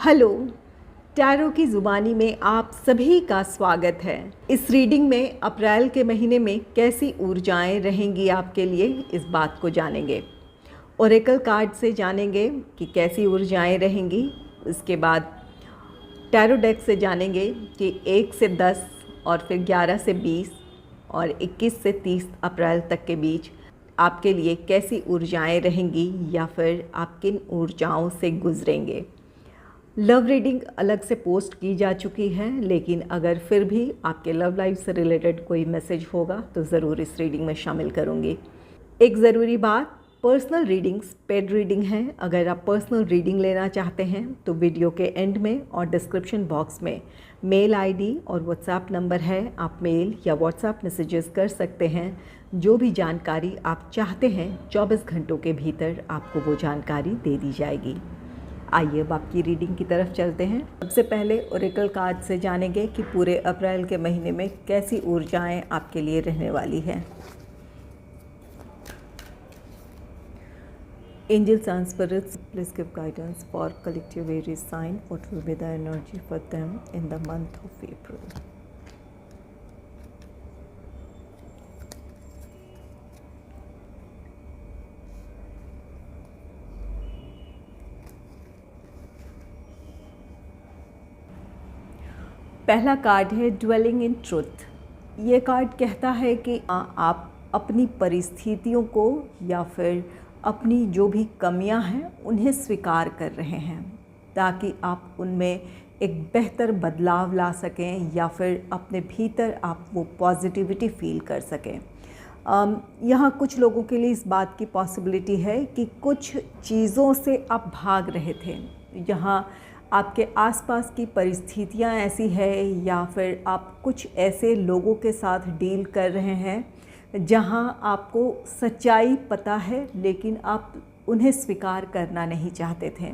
Hello. Tarot की ज़ुबानी में आप सभी का स्वागत है। इस रीडिंग में अप्रैल के महीने में कैसी ऊर्जाएं रहेंगी आपके लिए, इस बात को जानेंगे। ओरेकल कार्ड से जानेंगे कि कैसी ऊर्जाएं रहेंगी। इसके बाद टैरो डेक से जानेंगे कि 1 से 10 और फिर 11 से 20 और 21 से 30 अप्रैल तक के बीच आपके लिए कैसी ऊर्जाएं रहेंगी या फिर आप किन ऊर्जाओं से गुजरेंगे। लव रीडिंग अलग से पोस्ट की जा चुकी है, लेकिन अगर फिर भी आपके लव लाइफ से रिलेटेड कोई मैसेज होगा तो ज़रूर इस रीडिंग में शामिल करूँगी। एक ज़रूरी बात, पर्सनल रीडिंग्स पेड रीडिंग है। अगर आप पर्सनल रीडिंग लेना चाहते हैं तो वीडियो के एंड में और डिस्क्रिप्शन बॉक्स में मेल आईडी और व्हाट्सएप नंबर है, आप मेल या व्हाट्सएप मैसेजेस कर सकते हैं। जो भी जानकारी आप चाहते हैं 24 घंटों के भीतर आपको वो जानकारी दे दी जाएगी। आइए अब आपकी रीडिंग की तरफ चलते हैं। सबसे पहले ओरेकल कार्ड से जानेंगे कि पूरे अप्रैल के महीने में कैसी ऊर्जाएं आपके लिए रहने वाली हैं। Angels and spirits, please give guidance for collective Aries sign. What will be the energy for them in the month of April? पहला कार्ड है ड्वेलिंग इन ट्रुथ। ये कार्ड कहता है कि आप अपनी परिस्थितियों को या फिर अपनी जो भी कमियां हैं उन्हें स्वीकार कर रहे हैं ताकि आप उनमें एक बेहतर बदलाव ला सकें या फिर अपने भीतर आप वो पॉजिटिविटी फील कर सकें। यहाँ कुछ लोगों के लिए इस बात की पॉसिबिलिटी है कि कुछ चीज़ों से आप भाग रहे थे। यहाँ आपके आसपास की परिस्थितियाँ ऐसी है या फिर आप कुछ ऐसे लोगों के साथ डील कर रहे हैं जहाँ आपको सच्चाई पता है लेकिन आप उन्हें स्वीकार करना नहीं चाहते थे।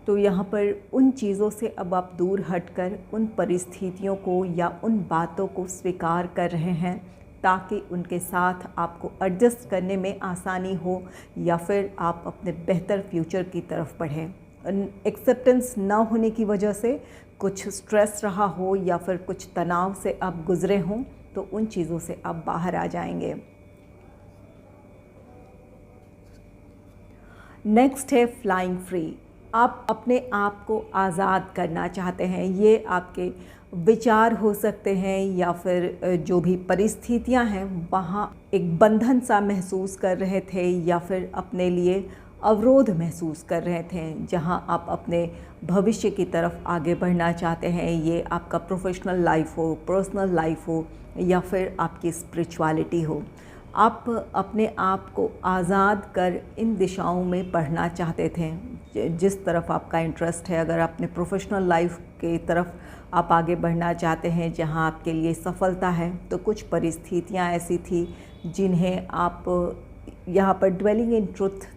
तो यहाँ पर उन चीज़ों से अब आप दूर हटकर उन परिस्थितियों को या उन बातों को स्वीकार कर रहे हैं ताकि उनके साथ आपको एडजस्ट करने में आसानी हो या फिर आप अपने बेहतर फ्यूचर की तरफ बढ़ें। एक्सेप्टेंस ना होने की वजह से कुछ स्ट्रेस रहा हो या फिर कुछ तनाव से आप गुज़रे हों तो उन चीज़ों से आप बाहर आ जाएंगे। नेक्स्ट है फ्लाइंग फ्री। आप अपने आप को आज़ाद करना चाहते हैं। ये आपके विचार हो सकते हैं या फिर जो भी परिस्थितियां हैं वहाँ एक बंधन सा महसूस कर रहे थे या फिर अपने लिए अवरोध महसूस कर रहे थे जहां आप अपने भविष्य की तरफ आगे बढ़ना चाहते हैं। ये आपका प्रोफेशनल लाइफ हो, पर्सनल लाइफ हो या फिर आपकी स्पिरिचुअलिटी हो। आप अपने आप को आज़ाद कर इन दिशाओं में बढ़ना चाहते थे जिस तरफ आपका इंटरेस्ट है। अगर अपने प्रोफेशनल लाइफ की तरफ आप आगे बढ़ना चाहते हैं जहां आपके लिए सफलता है तो कुछ परिस्थितियां ऐसी थी जिन्हें आप यहाँ पर ड्वेलिंग इन ट्रुथ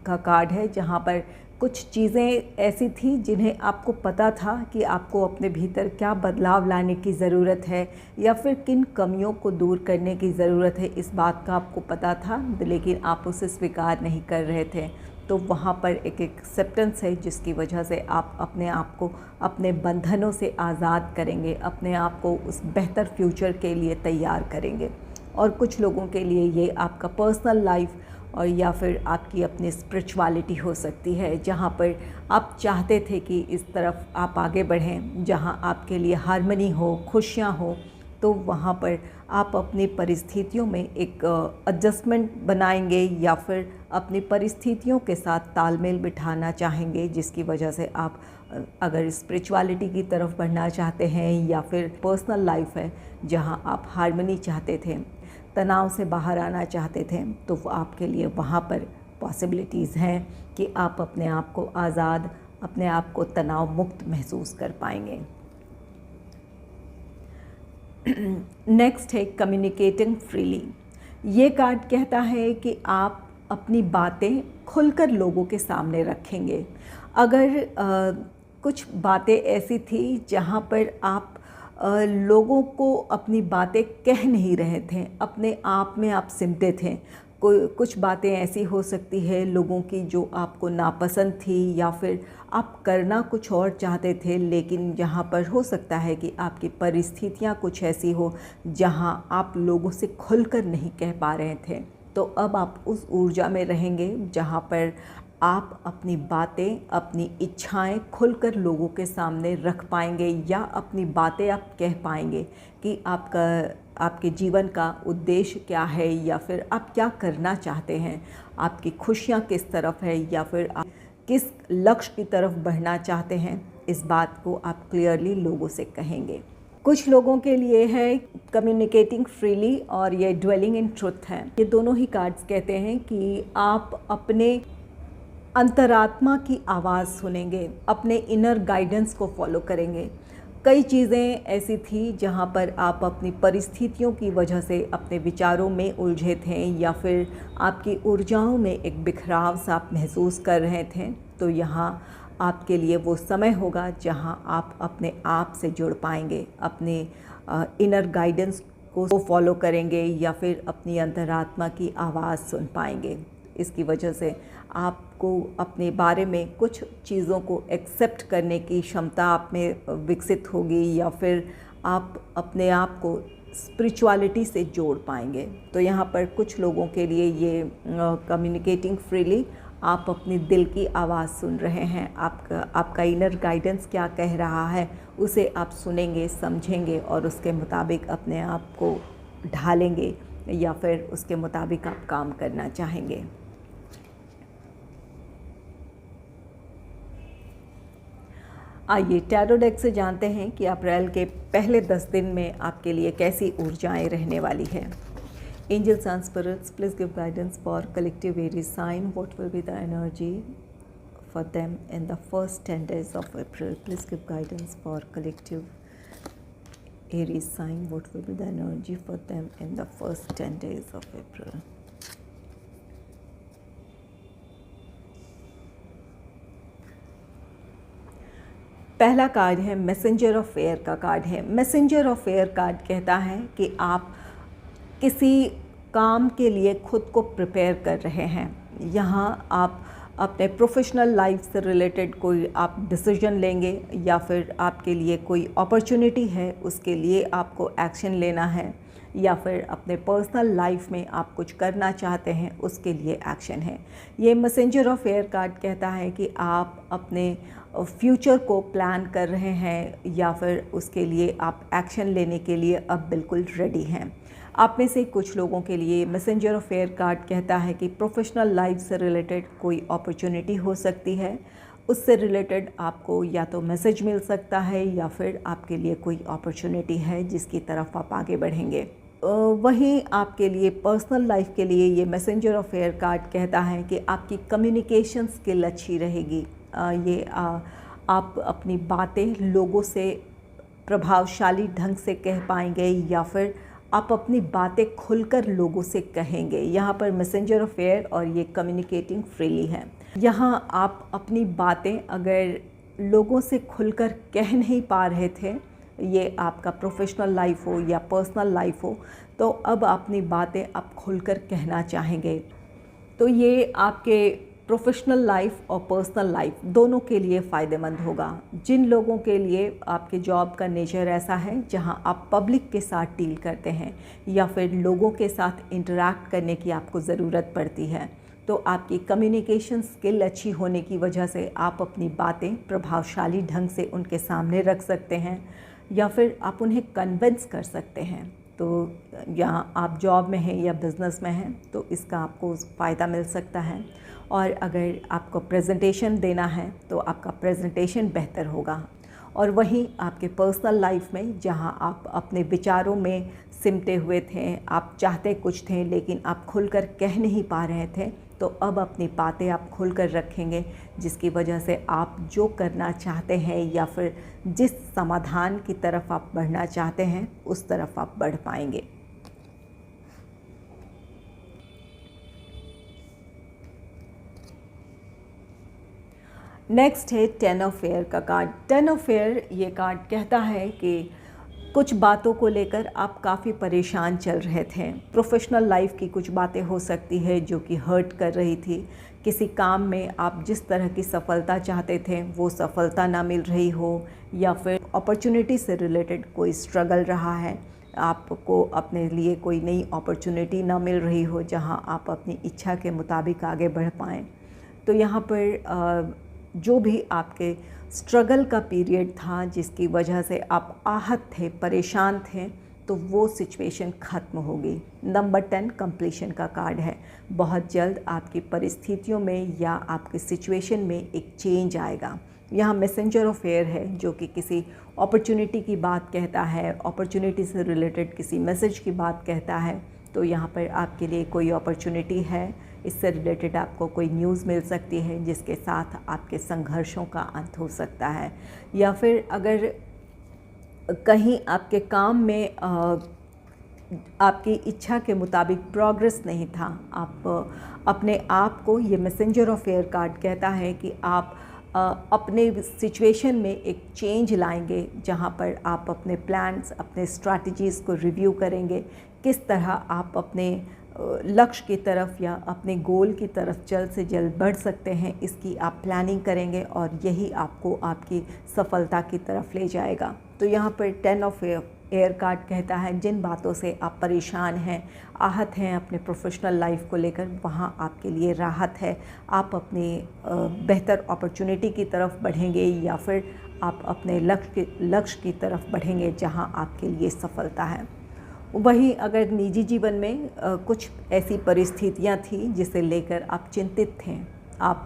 का कार्ड है जहाँ पर कुछ चीज़ें ऐसी थी जिन्हें आपको पता था कि आपको अपने भीतर क्या बदलाव लाने की ज़रूरत है या फिर किन कमियों को दूर करने की ज़रूरत है। इस बात का आपको पता था लेकिन आप उसे स्वीकार नहीं कर रहे थे। तो वहाँ पर एक एक्सेप्टेंस है जिसकी वजह से आप अपने आप को अपने बंधनों से आज़ाद करेंगे, अपने आप को उस बेहतर फ्यूचर के लिए तैयार करेंगे। और कुछ लोगों के लिए ये आपका पर्सनल लाइफ और या फिर आपकी अपनी स्पिरिचुअलिटी हो सकती है जहाँ पर आप चाहते थे कि इस तरफ आप आगे बढ़ें जहाँ आपके लिए हार्मनी हो, खुशियाँ हो। तो वहाँ पर आप अपनी परिस्थितियों में एक एडजस्टमेंट बनाएंगे या फिर अपनी परिस्थितियों के साथ तालमेल बिठाना चाहेंगे जिसकी वजह से आप अगर स्पिरिचुअलिटी की तरफ बढ़ना चाहते हैं या फिर पर्सनल लाइफ है जहाँ आप हार्मनी चाहते थे, तनाव से बाहर आना चाहते थे तो आपके लिए वहाँ पर पॉसिबिलिटीज़ हैं कि आप अपने आप को आज़ाद, अपने आप को तनाव मुक्त महसूस कर पाएंगे। नेक्स्ट है कम्युनिकेटिंग फ्रीली। ये कार्ड कहता है कि आप अपनी बातें खुलकर लोगों के सामने रखेंगे। अगर कुछ बातें ऐसी थी जहाँ पर आप लोगों को अपनी बातें कह नहीं रहे थे, अपने आप में आप सिमटे थे, कुछ बातें ऐसी हो सकती है लोगों की जो आपको नापसंद थी, या फिर आप करना कुछ और चाहते थे, लेकिन यहाँ पर हो सकता है कि आपकी परिस्थितियाँ कुछ ऐसी हो जहाँ आप लोगों से खुलकर नहीं कह पा रहे थे। तो अब आप उस ऊर्जा में रहेंगे जहाँ पर आप अपनी बातें, अपनी इच्छाएं खुलकर लोगों के सामने रख पाएंगे, या अपनी बातें आप कह पाएंगे कि आपके जीवन का उद्देश्य क्या है, या फिर आप क्या करना चाहते हैं, आपकी खुशियाँ किस तरफ है, या फिर आप किस लक्ष्य की तरफ बढ़ना चाहते हैं। इस बात को आप क्लियरली लोगों से कहेंगे। कुछ लोगों के लिए है कम्युनिकेटिंग फ्रीली और ये ड्वेलिंग इन ट्रुथ है। ये दोनों ही कार्ड्स कहते हैं कि आप अपने अंतरात्मा की आवाज़ सुनेंगे, अपने इनर गाइडेंस को फॉलो करेंगे। कई चीज़ें ऐसी थी जहाँ पर आप अपनी परिस्थितियों की वजह से अपने विचारों में उलझे थे, या फिर आपकी ऊर्जाओं में एक बिखराव सा आप महसूस कर रहे थे। तो यहाँ आपके लिए वो समय होगा जहाँ आप अपने आप से जुड़ पाएंगे, अपने इनर गाइडेंस को फॉलो करेंगे, या फिर अपनी अंतरात्मा की आवाज़ सुन पाएंगे। इसकी वजह से आपको अपने बारे में कुछ चीज़ों को एक्सेप्ट करने की क्षमता आप में विकसित होगी, या फिर आप अपने आप को स्पिरिचुअलिटी से जोड़ पाएंगे। तो यहाँ पर कुछ लोगों के लिए ये कम्युनिकेटिंग फ्रीली, आप अपनी दिल की आवाज़ सुन रहे हैं, आपका इनर गाइडेंस क्या कह रहा है उसे आप सुनेंगे, समझेंगे और उसके मुताबिक अपने आप को ढालेंगे, या फिर उसके मुताबिक आप काम करना चाहेंगे। आइए टैरो डेक से जानते हैं कि अप्रैल के पहले 10 दिन में आपके लिए कैसी ऊर्जाएं रहने वाली है। Angels and spirits, please give guidance for collective Aries sign. What will be the energy for them in the first 10 days of April? Please give guidance for collective Aries sign. What will be the energy for them in the first 10 days of April? पहला card है messenger of air का card है। Messenger of air card कहता है कि आप किसी काम के लिए खुद को प्रिपेयर कर रहे हैं। यहाँ आप अपने प्रोफेशनल लाइफ से रिलेटेड कोई आप डिसीजन लेंगे, या फिर आपके लिए कोई अपॉर्चुनिटी है उसके लिए आपको एक्शन लेना है, या फिर अपने पर्सनल लाइफ में आप कुछ करना चाहते हैं उसके लिए एक्शन है। ये मैसेंजर ऑफ एयर कार्ड कहता है कि आप अपने फ्यूचर को प्लान कर रहे हैं, या फिर उसके लिए आप एक्शन लेने के लिए अब बिल्कुल रेडी हैं। आप में से कुछ लोगों के लिए मैसेंजर ऑफ एयर कार्ड कहता है कि प्रोफेशनल लाइफ से रिलेटेड कोई अपॉर्चुनिटी हो सकती है, उससे रिलेटेड आपको या तो मैसेज मिल सकता है, या फिर आपके लिए कोई अपॉर्चुनिटी है जिसकी तरफ आप आगे बढ़ेंगे। वहीं आपके लिए पर्सनल लाइफ के लिए ये मैसेंजर ऑफ एयर कार्ड कहता है कि आपकी कम्युनिकेशन स्किल अच्छी रहेगी। आप अपनी बातें लोगों से प्रभावशाली ढंग से कह पाएंगे, या फिर आप अपनी बातें खुलकर लोगों से कहेंगे। यहाँ पर मैसेंजर ऑफ एयर और ये कम्युनिकेटिंग फ्रीली है। यहाँ आप अपनी बातें अगर लोगों से खुलकर कह नहीं पा रहे थे, ये आपका प्रोफेशनल लाइफ हो या पर्सनल लाइफ हो, तो अब अपनी बातें आप खुलकर कहना चाहेंगे। तो ये आपके प्रोफेशनल लाइफ और पर्सनल लाइफ दोनों के लिए फ़ायदेमंद होगा। जिन लोगों के लिए आपके जॉब का नेचर ऐसा है जहां आप पब्लिक के साथ डील करते हैं, या फिर लोगों के साथ इंटरैक्ट करने की आपको ज़रूरत पड़ती है, तो आपकी कम्युनिकेशन स्किल अच्छी होने की वजह से आप अपनी बातें प्रभावशाली ढंग से उनके सामने रख सकते हैं, या फिर आप उन्हें कन्विंस कर सकते हैं। तो यहाँ आप जॉब में हैं या बिज़नेस में हैं तो इसका आपको फ़ायदा मिल सकता है। और अगर आपको प्रेजेंटेशन देना है तो आपका प्रेजेंटेशन बेहतर होगा। और वहीं आपके पर्सनल लाइफ में जहाँ आप अपने विचारों में सिमटे हुए थे, आप चाहते कुछ थे लेकिन आप खुलकर कह नहीं पा रहे थे, तो अब अपनी बातें आप खुलकर रखेंगे, जिसकी वजह से आप जो करना चाहते हैं या फिर जिस समाधान की तरफ आप बढ़ना चाहते हैं उस तरफ आप बढ़ पाएंगे। नेक्स्ट है 10 ऑफ एयर का कार्ड। 10 ऑफ एयर ये कार्ड कहता है कि कुछ बातों को लेकर आप काफ़ी परेशान चल रहे थे। प्रोफेशनल लाइफ की कुछ बातें हो सकती है जो कि हर्ट कर रही थी। किसी काम में आप जिस तरह की सफलता चाहते थे वो सफलता ना मिल रही हो, या फिर अपॉर्चुनिटी से रिलेटेड कोई स्ट्रगल रहा है, आपको अपने लिए कोई नई अपॉर्चुनिटी ना मिल रही हो जहां आप अपनी इच्छा के मुताबिक आगे बढ़ पाएँ। तो यहाँ पर जो भी आपके स्ट्रगल का पीरियड था जिसकी वजह से आप आहत थे, परेशान थे, तो वो सिचुएशन ख़त्म होगी। नंबर 10 कंप्लीशन का कार्ड है। बहुत जल्द आपकी परिस्थितियों में या आपकी सिचुएशन में एक चेंज आएगा। यहाँ मैसेंजर ऑफ एयर है जो कि किसी अपॉर्चुनिटी की बात कहता है, अपॉर्चुनिटी से रिलेटेड किसी मैसेज की बात कहता है। तो यहाँ पर आपके लिए कोई अपॉर्चुनिटी है, इससे रिलेटेड आपको कोई न्यूज़ मिल सकती है जिसके साथ आपके संघर्षों का अंत हो सकता है। या फिर अगर कहीं आपके काम में आपकी इच्छा के मुताबिक प्रोग्रेस नहीं था, आप अपने आप को, ये मैसेंजर ऑफ एयर कार्ड कहता है कि आप अपने सिचुएशन में एक चेंज लाएंगे जहां पर आप अपने प्लान्स, अपने स्ट्रैटेजीज़ को रिव्यू करेंगे, किस तरह आप अपने लक्ष्य की तरफ या अपने गोल की तरफ जल्द से जल्द बढ़ सकते हैं, इसकी आप प्लानिंग करेंगे और यही आपको आपकी सफलता की तरफ ले जाएगा। तो यहाँ पर 10 ऑफ एयर कार्ड कहता है जिन बातों से आप परेशान हैं, आहत हैं अपने प्रोफेशनल लाइफ को लेकर, वहाँ आपके लिए राहत है। आप अपनी बेहतर अपॉर्चुनिटी की तरफ बढ़ेंगे या फिर आप अपने लक्ष्य की तरफ बढ़ेंगे जहाँ आपके लिए सफलता है। वहीं अगर निजी जीवन में कुछ ऐसी परिस्थितियां थी जिसे लेकर आप चिंतित थे, आप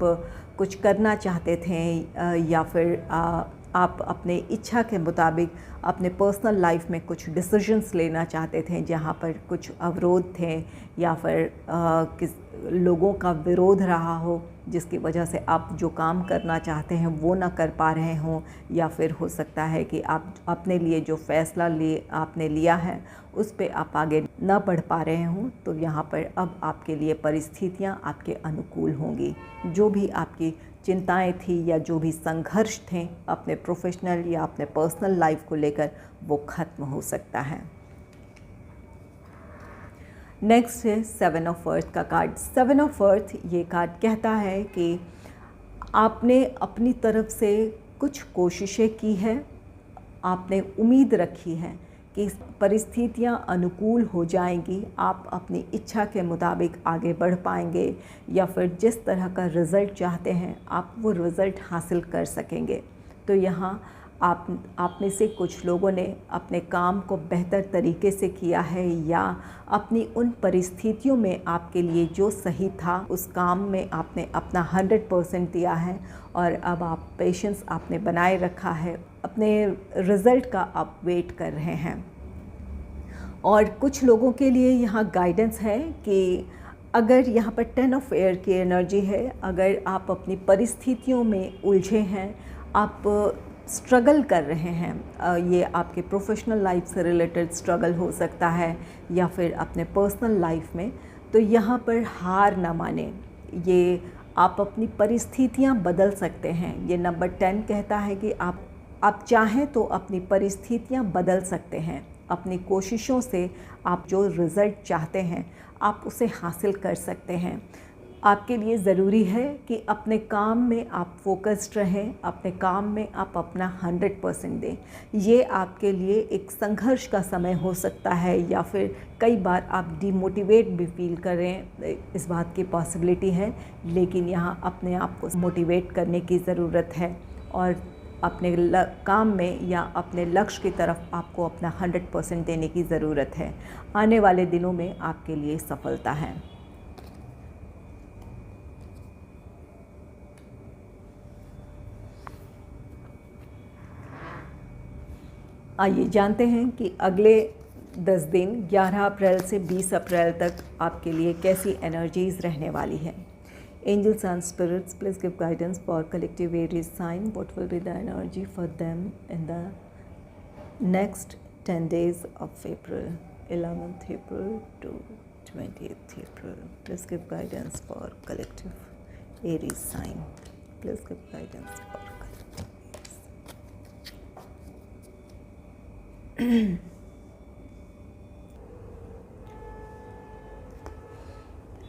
कुछ करना चाहते थे या फिर आप अपने इच्छा के मुताबिक अपने पर्सनल लाइफ में कुछ डिसीजंस लेना चाहते थे जहां पर कुछ अवरोध थे या फिर किस लोगों का विरोध रहा हो जिसकी वजह से आप जो काम करना चाहते हैं वो ना कर पा रहे हों, या फिर हो सकता है कि आप अपने लिए जो फ़ैसला आपने लिया है उस पे आप आगे ना बढ़ पा रहे हों, तो यहाँ पर अब आपके लिए परिस्थितियाँ आपके अनुकूल होंगी। जो भी आपकी चिंताएं थी या जो भी संघर्ष थे अपने प्रोफेशनल या अपने पर्सनल लाइफ को लेकर, वो ख़त्म हो सकता है। नेक्स्ट है 7 ऑफ अर्थ का कार्ड। 7 ऑफ अर्थ ये कार्ड कहता है कि आपने अपनी तरफ से कुछ कोशिशें की है, आपने उम्मीद रखी है कि परिस्थितियां अनुकूल हो जाएंगी, आप अपनी इच्छा के मुताबिक आगे बढ़ पाएंगे या फिर जिस तरह का रिज़ल्ट चाहते हैं आप वो रिज़ल्ट हासिल कर सकेंगे। तो यहाँ आप में से कुछ लोगों ने अपने काम को बेहतर तरीके से किया है या अपनी उन परिस्थितियों में आपके लिए जो सही था उस काम में आपने अपना 100% दिया है और अब आप पेशेंस आपने बनाए रखा है, अपने रिज़ल्ट का आप वेट कर रहे हैं। और कुछ लोगों के लिए यहाँ गाइडेंस है कि अगर यहाँ पर 10 ऑफ एयर की एनर्जी है, अगर आप अपनी परिस्थितियों में उलझे हैं, आप स्ट्रगल कर रहे हैं, ये आपके प्रोफेशनल लाइफ से रिलेटेड स्ट्रगल हो सकता है या फिर अपने पर्सनल लाइफ में, तो यहाँ पर हार ना माने, ये आप अपनी परिस्थितियाँ बदल सकते हैं। ये नंबर 10 कहता है कि आप चाहें तो अपनी परिस्थितियाँ बदल सकते हैं, अपनी कोशिशों से आप जो रिज़ल्ट चाहते हैं आप उसे हासिल कर सकते हैं। आपके लिए ज़रूरी है कि अपने काम में आप फोकस्ड रहें, अपने काम में आप अपना 100% दें। ये आपके लिए एक संघर्ष का समय हो सकता है या फिर कई बार आप डिमोटिवेट भी फील करें, इस बात की पॉसिबिलिटी है, लेकिन यहाँ अपने आप को मोटिवेट करने की ज़रूरत है और अपने काम में या अपने लक्ष्य की तरफ आपको अपना 100% देने की ज़रूरत है। आने वाले दिनों में आपके लिए सफलता है। आइए जानते हैं कि अगले 10 दिन 11 अप्रैल से 20 अप्रैल तक आपके लिए कैसी एनर्जीज़ रहने वाली है। Angels and spirits, please give guidance for collective Aries sign. What will be the energy for them in the next 10 days of April, 11th April to 20th April. Please give guidance for collective Aries sign. Please give guidance for collective Aries.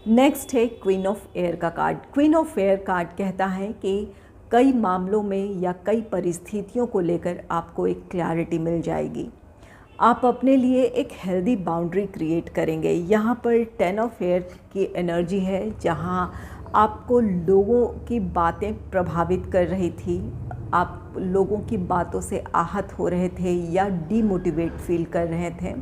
Next है queen of air का card. Queen of air card कहता है कि कई मामलों में या कई परिस्थितियों को लेकर आपको एक क्लैरिटी मिल जाएगी। आप अपने लिए एक हेल्दी बाउंड्री क्रिएट करेंगे। यहाँ पर 10 ऑफ एयर की एनर्जी है, जहाँ आपको लोगों की बातें प्रभावित कर रही थी, आप लोगों की बातों से आहत हो रहे थे या डीमोटिवेट फील कर रहे थे।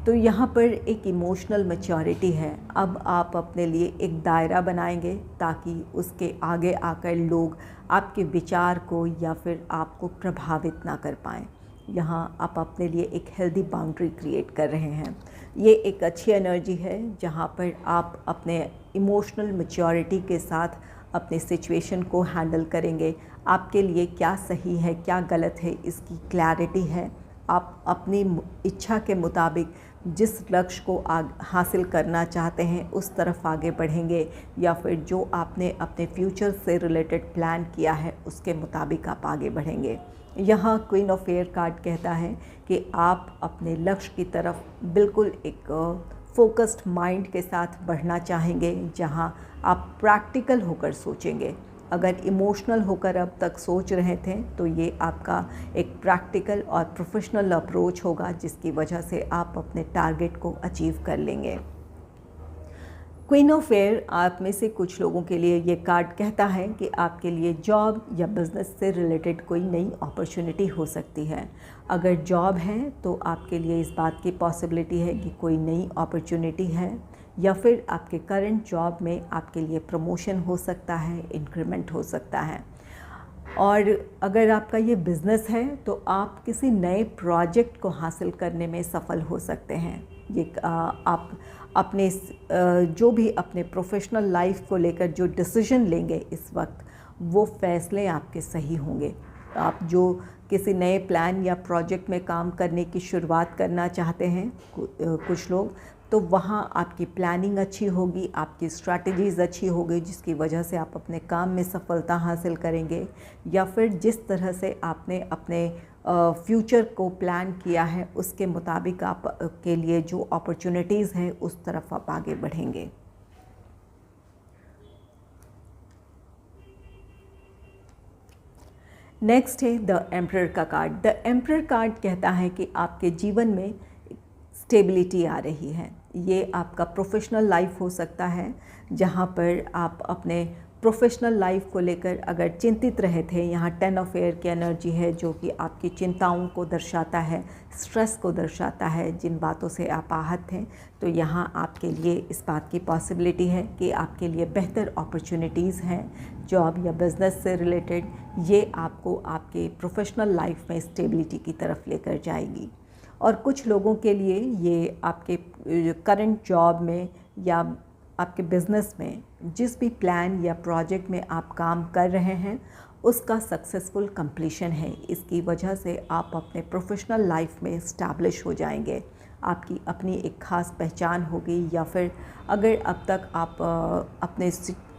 तो यहाँ पर एक इमोशनल मैच्योरिटी है। अब आप अपने लिए एक दायरा बनाएंगे ताकि उसके आगे आकर लोग आपके विचार को या फिर आपको प्रभावित ना कर पाएँ। यहाँ आप अपने लिए एक हेल्दी बाउंड्री क्रिएट कर रहे हैं। ये एक अच्छी एनर्जी है जहाँ पर आप अपने इमोशनल मैच्योरिटी के साथ अपने सिचुएशन को हैंडल करेंगे। आपके लिए क्या सही है, क्या गलत है, इसकी क्लैरिटी है। आप अपनी इच्छा के मुताबिक जिस लक्ष्य को हासिल करना चाहते हैं उस तरफ आगे बढ़ेंगे, या फिर जो आपने अपने फ्यूचर से रिलेटेड प्लान किया है उसके मुताबिक आप आगे बढ़ेंगे। यहाँ क्वीन ऑफ एयर कार्ड कहता है कि आप अपने लक्ष्य की तरफ बिल्कुल एक फोकस्ड माइंड के साथ बढ़ना चाहेंगे, जहाँ आप प्रैक्टिकल होकर सोचेंगे। अगर इमोशनल होकर अब तक सोच रहे थे तो ये आपका एक प्रैक्टिकल और प्रोफेशनल अप्रोच होगा, जिसकी वजह से आप अपने टारगेट को अचीव कर लेंगे। क्वीन ऑफ एयर आप में से कुछ लोगों के लिए ये कार्ड कहता है कि आपके लिए जॉब या बिज़नेस से रिलेटेड कोई नई अपॉर्चुनिटी हो सकती है। अगर जॉब है तो आपके लिए इस बात की पॉसिबिलिटी है कि कोई नई अपॉर्चुनिटी है, या फिर आपके करंट जॉब में आपके लिए प्रमोशन हो सकता है, इंक्रीमेंट हो सकता है। और अगर आपका ये बिज़नेस है तो आप किसी नए प्रोजेक्ट को हासिल करने में सफल हो सकते हैं। ये आप अपने जो भी अपने प्रोफेशनल लाइफ को लेकर जो डिसीजन लेंगे इस वक्त, वो फ़ैसले आपके सही होंगे। आप जो किसी नए प्लान या प्रोजेक्ट में काम करने की शुरुआत करना चाहते हैं कुछ लोग, तो वहाँ आपकी प्लानिंग अच्छी होगी, आपकी स्ट्रैटेजीज़ अच्छी होगी, जिसकी वजह से आप अपने काम में सफलता हासिल करेंगे। या फिर जिस तरह से आपने अपने फ्यूचर को प्लान किया है उसके मुताबिक आप के लिए जो अपॉर्चुनिटीज़ हैं उस तरफ आप आगे बढ़ेंगे। नेक्स्ट है द एम्परर का कार्ड। द एम्परर कार्ड कहता है कि आपके जीवन में स्टेबिलिटी आ रही है। ये आपका प्रोफेशनल लाइफ हो सकता है, जहाँ पर आप अपने प्रोफेशनल लाइफ को लेकर अगर चिंतित रहे थे। यहाँ 10 ऑफ एयर की एनर्जी है, जो कि आपकी चिंताओं को दर्शाता है, स्ट्रेस को दर्शाता है, जिन बातों से आप आहत हैं। तो यहाँ आपके लिए इस बात की पॉसिबिलिटी है कि आपके लिए बेहतर अपॉर्चुनिटीज़ हैं जॉब या बिज़नेस से रिलेटेड। ये आपको आपके प्रोफेशनल लाइफ में स्टेबिलिटी की तरफ लेकर जाएगी। और कुछ लोगों के लिए ये आपके करंट जॉब में या आपके बिज़नेस में जिस भी प्लान या प्रोजेक्ट में आप काम कर रहे हैं उसका सक्सेसफुल कंप्लीशन है। इसकी वजह से आप अपने प्रोफेशनल लाइफ में इस्टेब्लिश हो जाएंगे। आपकी अपनी एक ख़ास पहचान होगी, या फिर अगर अब तक आप अपने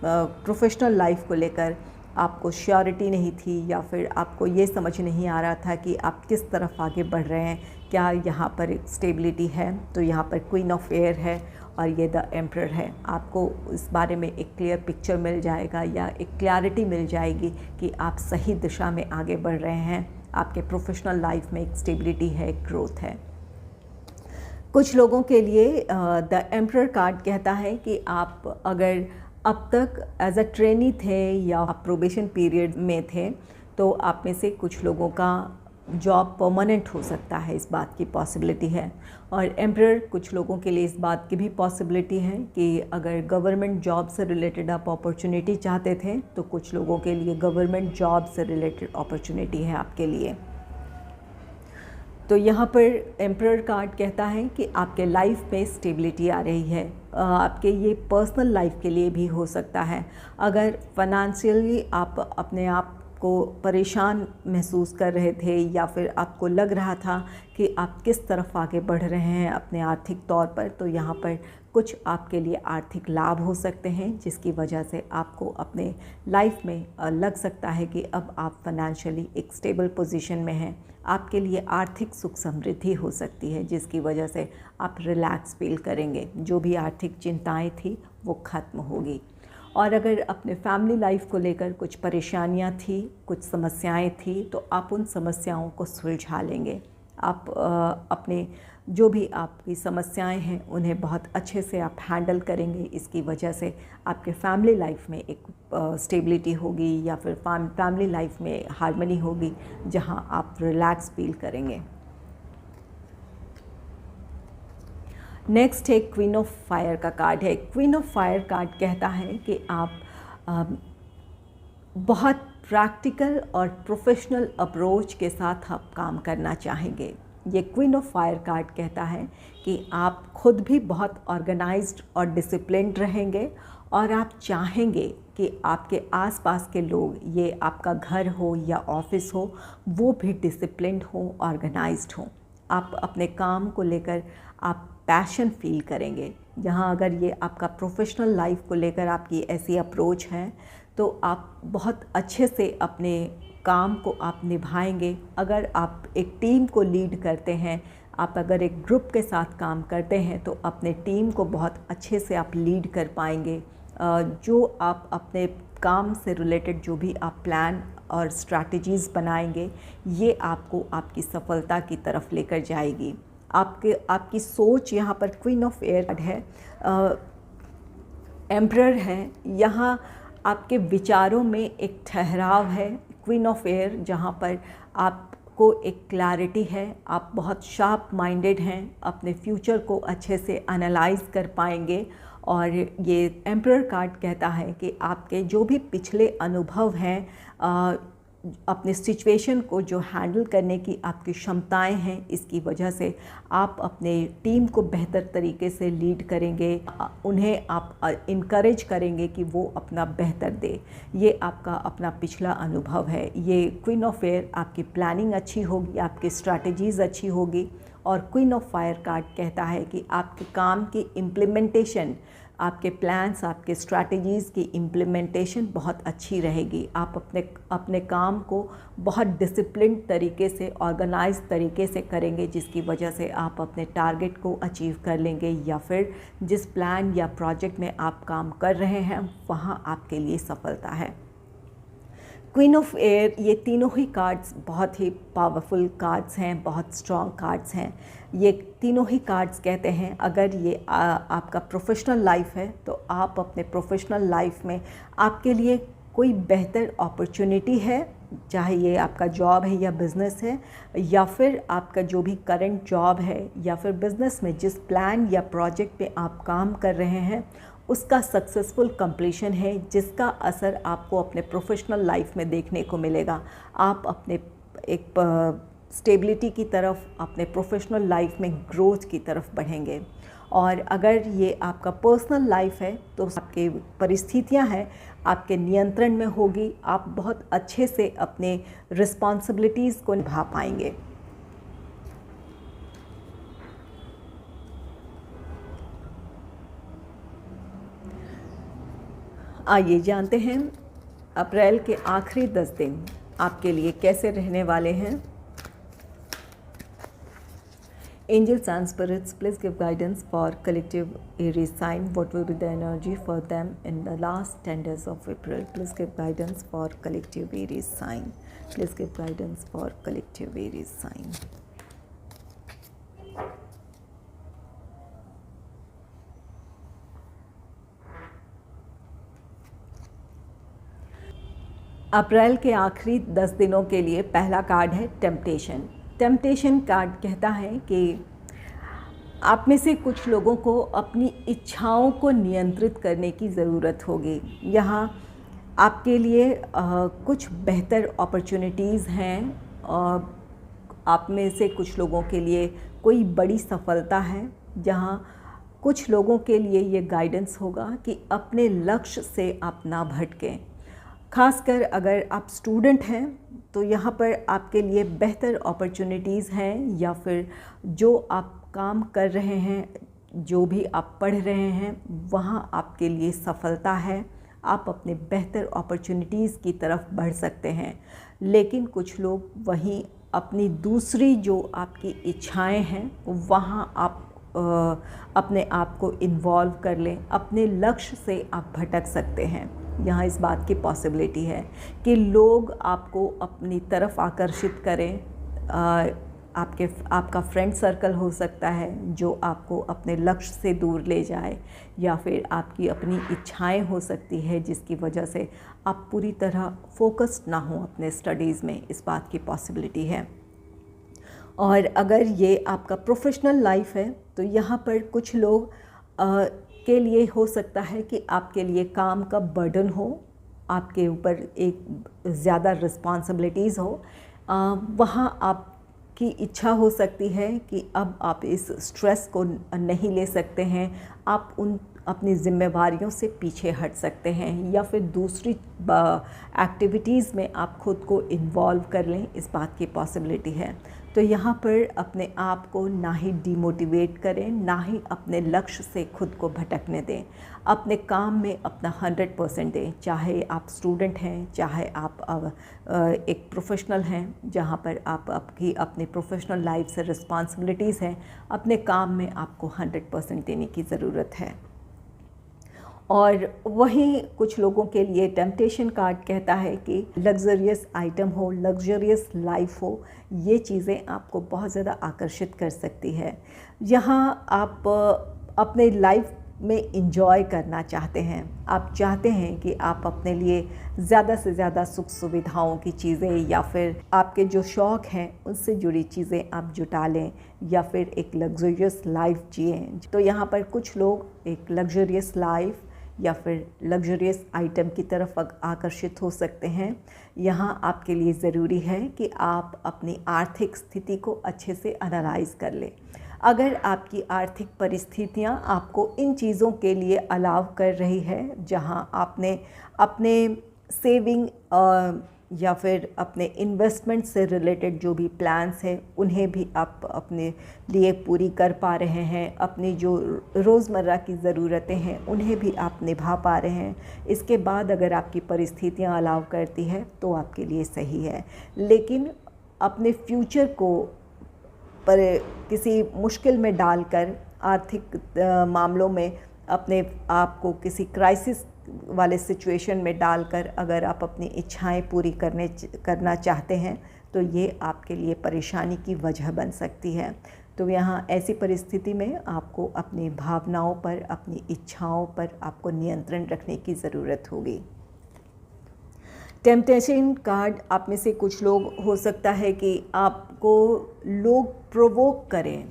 प्रोफेशनल लाइफ को लेकर आपको श्योरिटी नहीं थी, या फिर आपको ये समझ नहीं आ रहा था कि आप किस तरफ आगे बढ़ रहे हैं, क्या यहाँ पर एक स्टेबिलिटी है, तो यहाँ पर क्वीन ऑफ एयर है और ये द एम्परर है। आपको इस बारे में एक क्लियर पिक्चर मिल जाएगा या एक क्लैरिटी मिल जाएगी कि आप सही दिशा में आगे बढ़ रहे हैं। आपके प्रोफेशनल लाइफ में एक स्टेबिलिटी है, एक ग्रोथ है। कुछ लोगों के लिए द एम्परर कार्ड कहता है कि आप अगर अब तक एज अ ट्रेनी थे या आप प्रोबेशन पीरियड में थे, तो आप में से कुछ लोगों का जॉब परमानेंट हो सकता है, इस बात की पॉसिबिलिटी है। और एम्परर कुछ लोगों के लिए इस बात की भी पॉसिबिलिटी है कि अगर गवर्नमेंट जॉब से रिलेटेड आप अपॉर्चुनिटी चाहते थे, तो कुछ लोगों के लिए गवर्नमेंट जॉब से रिलेटेड अपॉर्चुनिटी है आपके लिए। तो यहाँ पर एम्परर कार्ड कहता है कि आपके लाइफ में स्टेबिलिटी आ रही है। आपके ये पर्सनल लाइफ के लिए भी हो सकता है। अगर फाइनेंशियली आप अपने आप को परेशान महसूस कर रहे थे, या फिर आपको लग रहा था कि आप किस तरफ आगे बढ़ रहे हैं अपने आर्थिक तौर पर, तो यहाँ पर कुछ आपके लिए आर्थिक लाभ हो सकते हैं, जिसकी वजह से आपको अपने लाइफ में लग सकता है कि अब आप फाइनेंशियली एक स्टेबल पोजीशन में हैं। आपके लिए आर्थिक सुख समृद्धि हो सकती है, जिसकी वजह से आप रिलैक्स फील करेंगे। जो भी आर्थिक चिंताएं थी वो ख़त्म होगी। और अगर अपने फैमिली लाइफ को लेकर कुछ परेशानियां थी, कुछ समस्याएं थी, तो आप उन समस्याओं को सुलझा लेंगे। आप अपने जो भी आपकी समस्याएं हैं उन्हें बहुत अच्छे से आप हैंडल करेंगे। इसकी वजह से आपके फैमिली लाइफ में एक स्टेबिलिटी होगी या फिर फैमिली लाइफ में हार्मनी होगी, जहां आप रिलैक्स फील करेंगे। नेक्स्ट है क्वीन ऑफ फायर का कार्ड है। क्वीन ऑफ फायर कार्ड कहता है कि आप बहुत प्रैक्टिकल और प्रोफेशनल अप्रोच के साथ आप काम करना चाहेंगे। ये क्वीन ऑफ फायर कार्ड कहता है कि आप खुद भी बहुत ऑर्गेनाइज्ड और डिसिप्लिन्ड रहेंगे और आप चाहेंगे कि आपके आसपास के लोग, ये आपका घर हो या ऑफिस हो, वो भी डिसिप्लिन्ड हो, ऑर्गेनाइज्ड हो। आप अपने काम को लेकर आप पैशन फील करेंगे। जहाँ अगर ये आपका प्रोफेशनल लाइफ को लेकर आपकी ऐसी अप्रोच है तो आप बहुत अच्छे से अपने काम को आप निभाएंगे। अगर आप एक टीम को लीड करते हैं, आप अगर एक ग्रुप के साथ काम करते हैं, तो अपने टीम को बहुत अच्छे से आप लीड कर पाएंगे। जो आप अपने काम से रिलेटेड जो भी आप प्लान और स्ट्रैटेजीज़ बनाएंगे, ये आपको आपकी सफलता की तरफ लेकर जाएगी। आपकी सोच यहाँ पर क्वीन ऑफ एयर है, एम्परर है। यहाँ आपके विचारों में एक ठहराव है। क्वीन ऑफ एयर जहाँ पर आपको एक क्लैरिटी है, आप बहुत शार्प माइंडेड हैं, अपने फ्यूचर को अच्छे से एनालाइज कर पाएंगे। और ये एम्परर कार्ड कहता है कि आपके जो भी पिछले अनुभव हैं, अपने सिचुएशन को जो हैंडल करने की आपकी क्षमताएं हैं, इसकी वजह से आप अपने टीम को बेहतर तरीके से लीड करेंगे। उन्हें आप इनकरेज करेंगे कि वो अपना बेहतर दे। ये आपका अपना पिछला अनुभव है। ये क्वीन ऑफ एयर, आपकी प्लानिंग अच्छी होगी, आपकी स्ट्रैटेजीज़ अच्छी होगी। और क्वीन ऑफ फायर कार्ड कहता है कि आपके काम की इम्प्लीमेंटेशन, आपके प्लान्स, आपके स्ट्रैटेजीज़ की इम्प्लीमेंटेशन बहुत अच्छी रहेगी। आप अपने काम को बहुत डिसिप्लिन तरीके से, ऑर्गेनाइज तरीके से करेंगे, जिसकी वजह से आप अपने टारगेट को अचीव कर लेंगे, या फिर जिस प्लान या प्रोजेक्ट में आप काम कर रहे हैं वहाँ आपके लिए सफलता है। क्वीन ऑफ एयर, ये तीनों ही कार्ड्स बहुत ही पावरफुल कार्ड्स हैं, बहुत स्ट्रॉन्ग कार्ड्स हैं। ये तीनों ही कार्ड्स कहते हैं अगर ये आपका प्रोफेशनल लाइफ है, तो आप अपने प्रोफेशनल लाइफ में आपके लिए कोई बेहतर अपॉर्चुनिटी है, चाहे ये आपका जॉब है या बिज़नेस है, या फिर आपका जो भी करंट जॉब है या फिर बिज़नेस में जिस प्लान या प्रोजेक्ट पे आप काम कर रहे हैं, उसका सक्सेसफुल कंप्लीशन है, जिसका असर आपको अपने प्रोफेशनल लाइफ में देखने को मिलेगा। आप अपने एक स्टेबिलिटी की तरफ, अपने प्रोफेशनल लाइफ में ग्रोथ की तरफ बढ़ेंगे। और अगर ये आपका पर्सनल लाइफ है, तो आपके परिस्थितियां हैं आपके नियंत्रण में होगी। आप बहुत अच्छे से अपने रिस्पॉन्सिबिलिटीज़ को निभा पाएंगे। आइए जानते हैं अप्रैल के आखिरी 10 दिन आपके लिए कैसे रहने वाले हैं। Angels and spirits, please give guidance for collective Aries sign. What will be the energy for them in the last 10 days of April? Please give guidance for collective Aries sign. Please give guidance for collective Aries sign. अप्रैल के आखिरी 10 दिनों के लिए पहला card है temptation. Temptation card कहता है कि आप में से कुछ लोगों को अपनी इच्छाओं को नियंत्रित करने की ज़रूरत होगी। यहाँ आपके लिए कुछ बेहतर अपॉर्चुनिटीज़ हैं, और आप में से कुछ लोगों के लिए कोई बड़ी सफलता है, जहाँ कुछ लोगों के लिए ये गाइडेंस होगा कि अपने लक्ष्य से आप ना भटकें। खासकर अगर आप स्टूडेंट हैं तो यहाँ पर आपके लिए बेहतर अपॉर्चुनिटीज़ हैं, या फिर जो आप काम कर रहे हैं जो भी आप पढ़ रहे हैं वहाँ आपके लिए सफलता है, आप अपने बेहतर अपॉर्चुनिटीज़ की तरफ बढ़ सकते हैं। लेकिन कुछ लोग वहीं अपनी दूसरी जो आपकी इच्छाएं हैं वहाँ आप अपने आप को इन्वॉल्व कर लें, अपने लक्ष्य से आप भटक सकते हैं। यहाँ इस बात की पॉसिबिलिटी है कि लोग आपको अपनी तरफ आकर्षित करें। आपका फ्रेंड सर्कल हो सकता है जो आपको अपने लक्ष्य से दूर ले जाए, या फिर आपकी अपनी इच्छाएं हो सकती है जिसकी वजह से आप पूरी तरह फोकस्ड ना हो अपने स्टडीज़ में। इस बात की पॉसिबिलिटी है। और अगर ये आपका प्रोफेशनल लाइफ है तो यहाँ पर कुछ लोग के लिए हो सकता है कि आपके लिए काम का बर्डन हो, आपके ऊपर एक ज़्यादा रिस्पॉन्सिबिलिटीज़ हो। वहाँ आपकी इच्छा हो सकती है कि अब आप इस स्ट्रेस को नहीं ले सकते हैं, आप उन अपनी ज़िम्मेवारियों से पीछे हट सकते हैं, या फिर दूसरी एक्टिविटीज़ में आप खुद को इन्वॉल्व कर लें। इस बात की पॉसिबिलिटी है। तो यहाँ पर अपने आप को ना ही डिमोटिवेट करें, ना ही अपने लक्ष्य से खुद को भटकने दें। अपने काम में अपना 100% दें, चाहे आप स्टूडेंट हैं, चाहे आप एक प्रोफेशनल हैं जहाँ पर आप अपनी प्रोफेशनल लाइफ से रिस्पॉन्सिबिलिटीज़ हैं। अपने काम में आपको 100% देने की ज़रूरत है। और वहीं कुछ लोगों के लिए टेम्पटेशन कार्ड कहता है कि लग्जरियस आइटम हो, लग्जरियस लाइफ हो, ये चीज़ें आपको बहुत ज़्यादा आकर्षित कर सकती है। यहाँ आप अपने लाइफ में इंजॉय करना चाहते हैं, आप चाहते हैं कि आप अपने लिए ज़्यादा से ज़्यादा सुख सुविधाओं की चीज़ें या फिर आपके जो शौक़ हैं उनसे जुड़ी चीज़ें आप जुटा लें, या फिर एक लग्जरियस लाइफ जिएं। तो यहाँ पर कुछ लोग एक लग्जरियस लाइफ या फिर लग्जरियस आइटम की तरफ आकर्षित हो सकते हैं। यहाँ आपके लिए ज़रूरी है कि आप अपनी आर्थिक स्थिति को अच्छे से एनालाइज़ कर लें। अगर आपकी आर्थिक परिस्थितियाँ आपको इन चीज़ों के लिए अलाउ कर रही है, जहाँ आपने अपने सेविंग या फिर अपने इन्वेस्टमेंट से रिलेटेड जो भी प्लान्स हैं उन्हें भी आप अपने लिए पूरी कर पा रहे हैं, अपनी जो रोज़मर्रा की ज़रूरतें हैं उन्हें भी आप निभा पा रहे हैं, इसके बाद अगर आपकी परिस्थितियां अलाउ करती है तो आपके लिए सही है। लेकिन अपने फ्यूचर को पर किसी मुश्किल में डालकर, आर्थिक मामलों में अपने आप को किसी क्राइसिस वाले सिचुएशन में डालकर अगर आप अपनी इच्छाएं पूरी करना चाहते हैं तो ये आपके लिए परेशानी की वजह बन सकती है। तो यहाँ ऐसी परिस्थिति में आपको अपनी भावनाओं पर, अपनी इच्छाओं पर आपको नियंत्रण रखने की ज़रूरत होगी। टेम्पटेशन कार्ड, आप में से कुछ लोग हो सकता है कि आपको लोग प्रोवोक करें,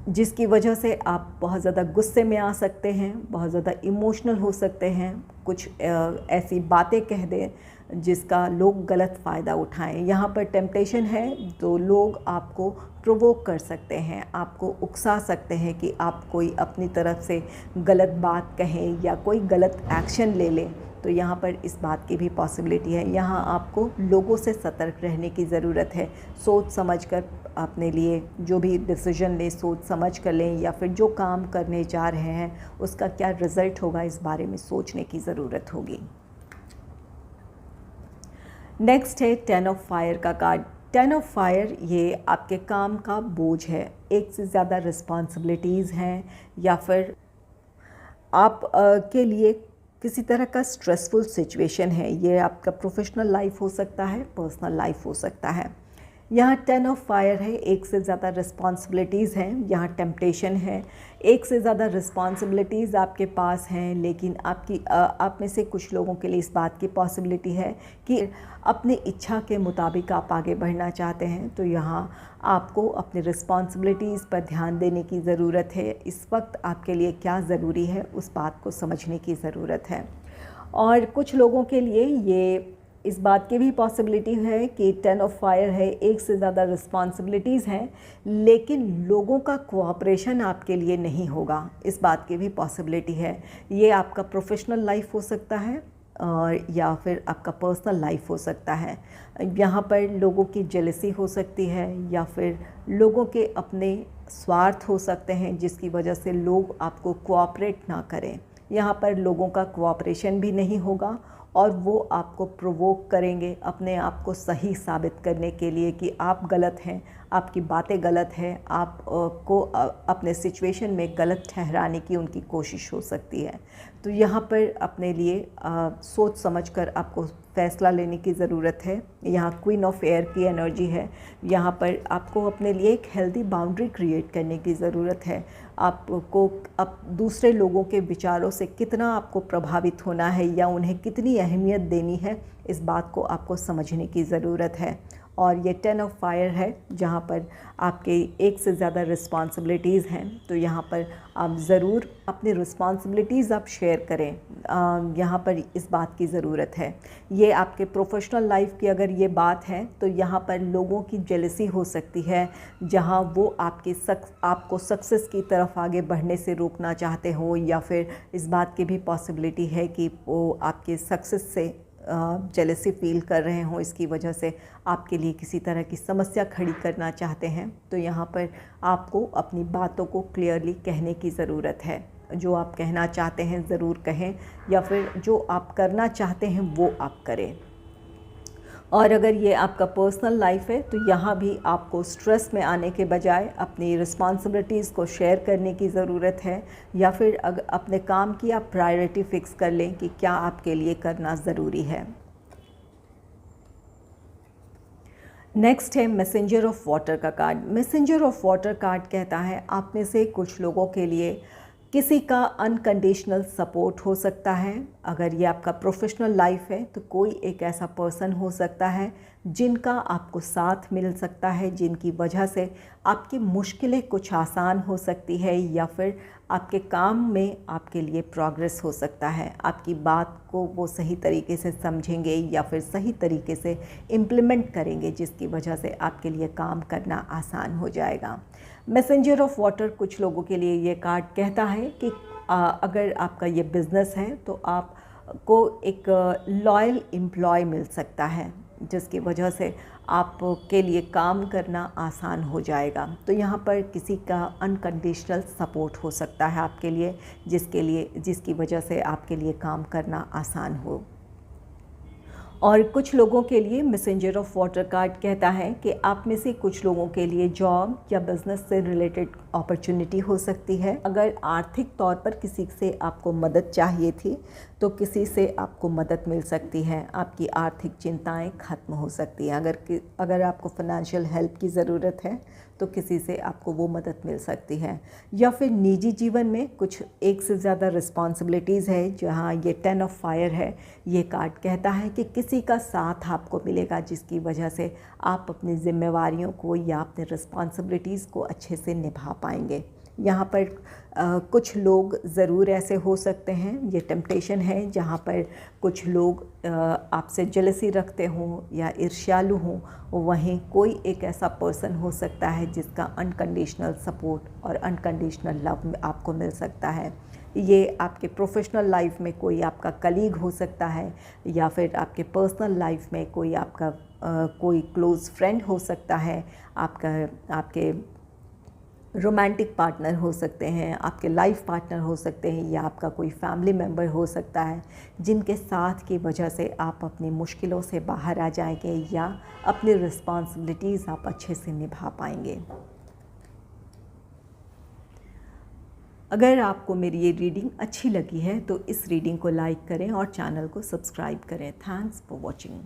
जिसकी वजह से आप बहुत ज़्यादा गुस्से में आ सकते हैं, बहुत ज़्यादा इमोशनल हो सकते हैं, कुछ ऐसी बातें कह दें जिसका लोग गलत फ़ायदा उठाएं। यहाँ पर टेम्पटेशन है तो लोग आपको प्रोवोक कर सकते हैं, आपको उकसा सकते हैं कि आप कोई अपनी तरफ से गलत बात कहें या कोई गलत एक्शन ले लें। तो यहाँ पर इस बात की भी पॉसिबिलिटी है। यहाँ आपको लोगों से सतर्क रहने की ज़रूरत है। सोच समझ कर अपने लिए जो भी डिसीजन लें सोच समझ कर लें, या फिर जो काम करने जा रहे हैं उसका क्या रिज़ल्ट होगा इस बारे में सोचने की ज़रूरत होगी। नेक्स्ट है 10 ऑफ फायर का कार्ड। 10 ऑफ फायर ये आपके काम का बोझ है, एक से ज़्यादा रिस्पॉन्सिबिलिटीज़ हैं, या फिर आप के लिए किसी तरह का स्ट्रेसफुल सिचुएशन है। ये आपका प्रोफेशनल लाइफ हो सकता है, पर्सनल लाइफ हो सकता है। यहाँ 10 ऑफ फायर है, एक से ज़्यादा रिस्पॉन्सिबिलिटीज़ हैं। यहाँ टेम्पटेशन है, एक से ज़्यादा रिस्पॉन्सिबिलिटीज़ आपके पास हैं, लेकिन आप में से कुछ लोगों के लिए इस बात की पॉसिबिलिटी है कि अपनी इच्छा के मुताबिक आप आगे बढ़ना चाहते हैं। तो यहाँ आपको अपनी रिस्पॉन्सिबिलिटीज़ पर ध्यान देने की ज़रूरत है। इस वक्त आपके लिए क्या ज़रूरी है उस बात को समझने की ज़रूरत है। और कुछ लोगों के लिए ये इस बात की भी पॉसिबिलिटी है कि 10 ऑफ फायर है, एक से ज़्यादा रिस्पॉन्सिबिलिटीज़ हैं, लेकिन लोगों का कोऑपरेशन आपके लिए नहीं होगा, इस बात की भी पॉसिबिलिटी है। ये आपका प्रोफेशनल लाइफ हो सकता है, और या फिर आपका पर्सनल लाइफ हो सकता है। यहाँ पर लोगों की जेलसी हो सकती है या फिर लोगों के अपने स्वार्थ हो सकते हैं जिसकी वजह से लोग आपको कोऑपरेट ना करें। यहाँ पर लोगों का कोऑपरेशन भी नहीं होगा और वो आपको प्रोवोक करेंगे अपने आप को सही साबित करने के लिए कि आप गलत हैं, आपकी बातें गलत हैं, आप को अपने सिचुएशन में गलत ठहराने की उनकी कोशिश हो सकती है। तो यहाँ पर अपने लिए सोच समझकर आपको फ़ैसला लेने की ज़रूरत है। यहाँ क्वीन ऑफ एयर की एनर्जी है। यहाँ पर आपको अपने लिए एक हेल्दी बाउंड्री क्रिएट करने की ज़रूरत है। आपको अब दूसरे लोगों के विचारों से कितना आपको प्रभावित होना है या उन्हें कितनी अहमियत देनी है, इस बात को आपको समझने की ज़रूरत है। और ये 10 ऑफ फायर है जहाँ पर आपके एक से ज़्यादा रिस्पॉन्सिबिलिटीज़ हैं। तो यहाँ पर आप ज़रूर अपनी रिस्पॉन्सिबिलिटीज़ आप शेयर करें। यहाँ पर इस बात की ज़रूरत है। ये आपके प्रोफेशनल लाइफ की अगर ये बात है तो यहाँ पर लोगों की जेलसी हो सकती है जहाँ वो आपको सक्सेस की तरफ आगे बढ़ने से रोकना चाहते हो या फिर इस बात की भी पॉसिबिलिटी है कि वो आपके सक्सेस से जेलसी फील कर रहे हों, इसकी वजह से आपके लिए किसी तरह की समस्या खड़ी करना चाहते हैं। तो यहाँ पर आपको अपनी बातों को क्लियरली कहने की ज़रूरत है। जो आप कहना चाहते हैं ज़रूर कहें या फिर जो आप करना चाहते हैं वो आप करें। और अगर ये आपका पर्सनल लाइफ है तो यहाँ भी आपको स्ट्रेस में आने के बजाय अपनी रिस्पॉन्सिबिलिटीज़ को शेयर करने की ज़रूरत है या फिर अगर अपने काम की आप प्रायोरिटी फ़िक्स कर लें कि क्या आपके लिए करना ज़रूरी है। नेक्स्ट है मैसेंजर ऑफ वाटर का card. Messenger of water card कहता है आप में से कुछ लोगों के लिए किसी का अनकंडीशनल सपोर्ट हो सकता है। अगर ये आपका प्रोफेशनल लाइफ है तो कोई एक ऐसा पर्सन हो सकता है जिनका आपको साथ मिल सकता है, जिनकी वजह से आपकी मुश्किलें कुछ आसान हो सकती है या फिर आपके काम में आपके लिए प्रोग्रेस हो सकता है। आपकी बात को वो सही तरीके से समझेंगे या फिर सही तरीके से इम्प्लीमेंट करेंगे जिसकी वजह से आपके लिए काम करना आसान हो जाएगा। मैसेंजर ऑफ वाटर कुछ लोगों के लिए ये कार्ड कहता है कि अगर आपका ये बिज़नेस है तो आपको एक लॉयल एम्प्लॉय मिल सकता है जिसकी वजह से आपके लिए काम करना आसान हो जाएगा। तो यहाँ पर किसी का अनकंडीशनल सपोर्ट हो सकता है आपके लिए जिसकी वजह से आपके लिए काम करना आसान हो। और कुछ लोगों के लिए मैसेंजर ऑफ वाटर कार्ड कहता है कि आप में से कुछ लोगों के लिए जॉब या बिज़नेस से रिलेटेड अपॉर्चुनिटी हो सकती है। अगर आर्थिक तौर पर किसी से आपको मदद चाहिए थी तो किसी से आपको मदद मिल सकती है। आपकी आर्थिक चिंताएं ख़त्म हो सकती हैं। अगर आपको फाइनेंशियल हेल्प की ज़रूरत है तो किसी से आपको वो मदद मिल सकती है। या फिर निजी जीवन में कुछ एक से ज़्यादा रिस्पॉन्सिबिलिटीज़ है जहाँ ये 10 ऑफ फायर है। ये कार्ड कहता है कि किसी का साथ आपको मिलेगा जिसकी वजह से आप अपनी ज़िम्मेवारियों को या अपने रिस्पॉन्सिबिलिटीज़ को अच्छे से निभा पाएंगे। यहाँ पर कुछ लोग ज़रूर ऐसे हो सकते हैं, ये टेम्पटेशन है जहाँ पर कुछ लोग आपसे जेलसी रखते हों या ईर्ष्यालु हों। वहीं कोई एक ऐसा पर्सन हो सकता है जिसका अनकंडीशनल सपोर्ट और अनकंडीशनल लव आपको मिल सकता है। ये आपके प्रोफेशनल लाइफ में कोई आपका कलीग हो सकता है या फिर आपके पर्सनल लाइफ में कोई आपका कोई क्लोज़ फ्रेंड हो सकता है, आपके रोमांटिक पार्टनर हो सकते हैं, आपके लाइफ पार्टनर हो सकते हैं या आपका कोई फैमिली मेम्बर हो सकता है जिनके साथ की वजह से आप अपनी मुश्किलों से बाहर आ जाएंगे या अपनी रिस्पॉन्सिबिलिटीज़ आप अच्छे से निभा पाएंगे। अगर आपको मेरी ये रीडिंग अच्छी लगी है तो इस रीडिंग को लाइक करें और चैनल को सब्सक्राइब करें। Thanks for watching.